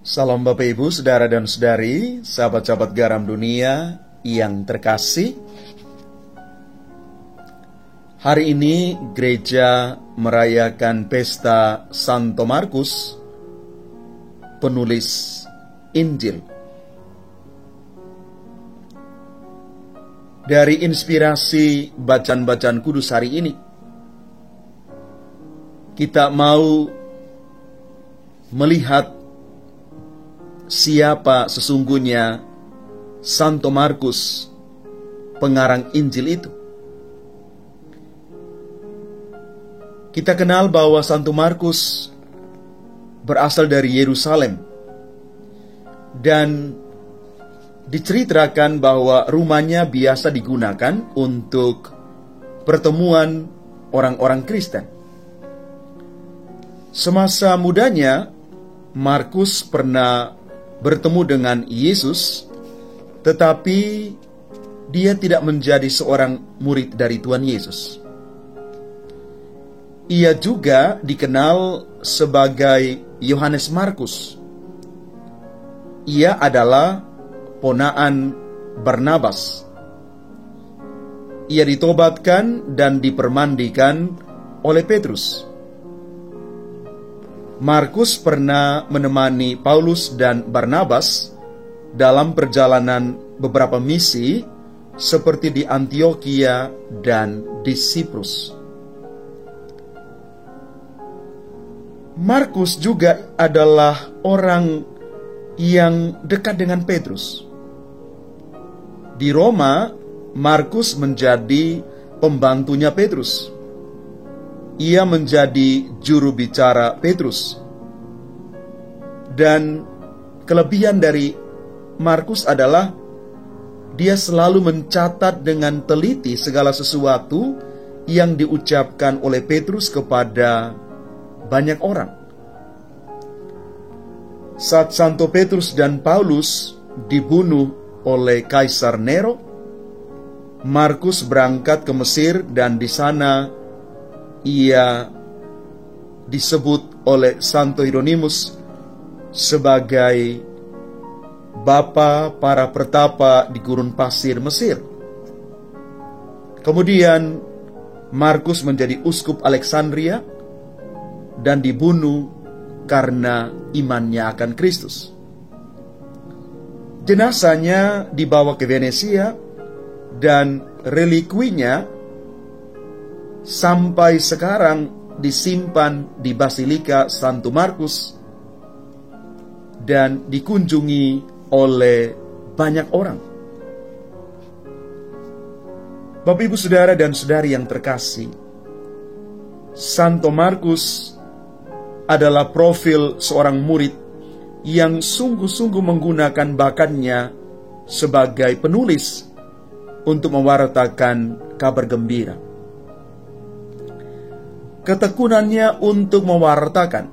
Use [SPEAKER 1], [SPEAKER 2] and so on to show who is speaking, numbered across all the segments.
[SPEAKER 1] Salam Bapak Ibu, Saudara dan Saudari, sahabat-sahabat garam dunia yang terkasih. Hari ini gereja merayakan pesta Santo Markus, penulis Injil. Dari inspirasi bacaan-bacaan kudus hari ini, kita mau melihat siapa sesungguhnya Santo Markus, pengarang Injil itu. Kita kenal bahwa Santo Markus berasal dari Yerusalem, dan diceritakan bahwa rumahnya biasa digunakan untuk pertemuan orang-orang Kristen. Semasa mudanya, Markus pernah bertemu dengan Yesus, tetapi dia tidak menjadi seorang murid dari Tuhan Yesus. Ia juga dikenal sebagai Yohanes Markus. Ia adalah ponaan Barnabas. Ia ditobatkan dan dipermandikan oleh Petrus. Markus pernah menemani Paulus dan Barnabas dalam perjalanan beberapa misi seperti di Antiokhia dan di Siprus. Markus juga adalah orang yang dekat dengan Petrus. Di Roma, Markus menjadi pembantunya Petrus. Ia menjadi juru bicara Petrus. Dan kelebihan dari Markus adalah dia selalu mencatat dengan teliti segala sesuatu yang diucapkan oleh Petrus kepada banyak orang. Saat Santo Petrus dan Paulus dibunuh oleh Kaisar Nero, Markus berangkat ke Mesir, dan di sana ia disebut oleh Santo Hieronymus sebagai bapa para pertapa di gurun pasir Mesir. Kemudian Markus menjadi uskup Alexandria dan dibunuh karena imannya akan Kristus. Jenazahnya dibawa ke Venesia, dan relikuinya sampai sekarang disimpan di Basilika Santo Markus dan dikunjungi oleh banyak orang. Bapak, Ibu, Saudara dan Saudari yang terkasih, Santo Markus adalah profil seorang murid yang sungguh-sungguh menggunakan bakatnya sebagai penulis untuk mewartakan kabar gembira. Ketekunannya untuk mewartakan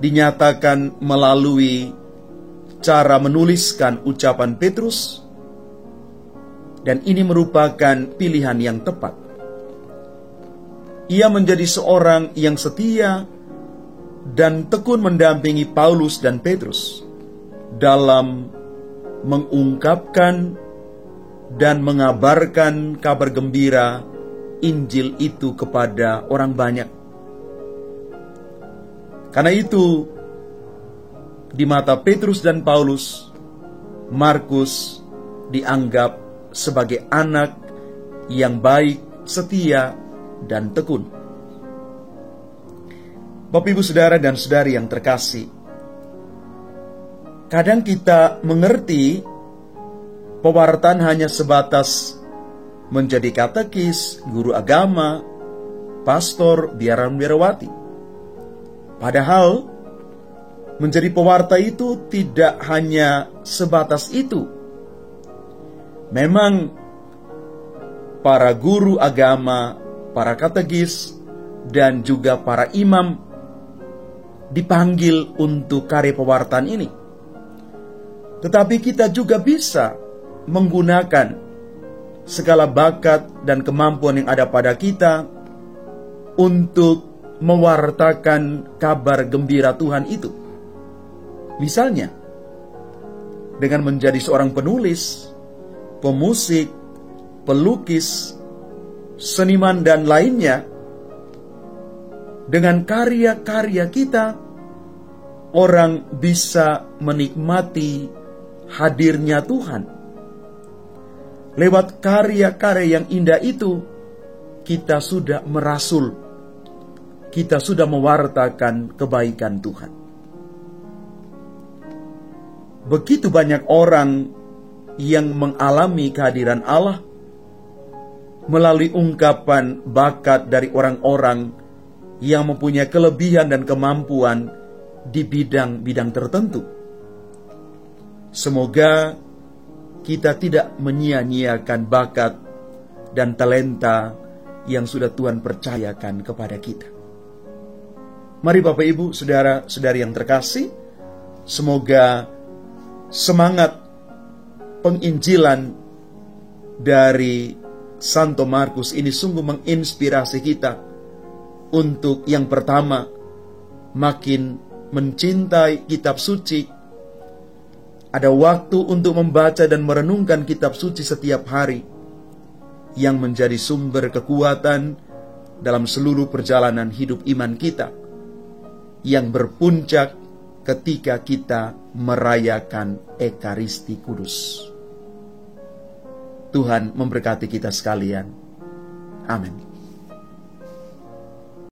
[SPEAKER 1] dinyatakan melalui cara menuliskan ucapan Petrus, dan ini merupakan pilihan yang tepat. Ia menjadi seorang yang setia dan tekun mendampingi Paulus dan Petrus dalam mengungkapkan dan mengabarkan kabar gembira Injil itu kepada orang banyak. Karena itu, di mata Petrus dan Paulus, Markus dianggap sebagai anak yang baik, setia, dan tekun. Bapak, Ibu, Saudara dan Saudari yang terkasih, kadang kita mengerti pewartaan hanya sebatas menjadi katekis, guru agama, pastor, biarawati. Padahal menjadi pewarta itu tidak hanya sebatas itu. Memang para guru agama, para katekis, dan juga para imam dipanggil untuk karya pewartaan ini. Tetapi kita juga bisa menggunakan segala bakat dan kemampuan yang ada pada kita untuk mewartakan kabar gembira Tuhan itu. Misalnya, dengan menjadi seorang penulis, pemusik, pelukis, seniman, dan lainnya. Dengan karya-karya kita, orang bisa menikmati hadirnya Tuhan. Lewat karya-karya yang indah itu, kita sudah merasul, kita sudah mewartakan kebaikan Tuhan. Begitu banyak orang yang mengalami kehadiran Allah melalui ungkapan bakat dari orang-orang yang mempunyai kelebihan dan kemampuan di bidang-bidang tertentu. Semoga kita tidak menyia-nyiakan bakat dan talenta yang sudah Tuhan percayakan kepada kita. Mari Bapak Ibu, saudara-saudari yang terkasih, semoga semangat penginjilan dari Santo Markus ini sungguh menginspirasi kita untuk yang pertama, makin mencintai kitab suci. Ada waktu untuk membaca dan merenungkan kitab suci setiap hari, yang menjadi sumber kekuatan dalam seluruh perjalanan hidup iman kita, yang berpuncak ketika kita merayakan Ekaristi Kudus. Tuhan memberkati kita sekalian. Amin.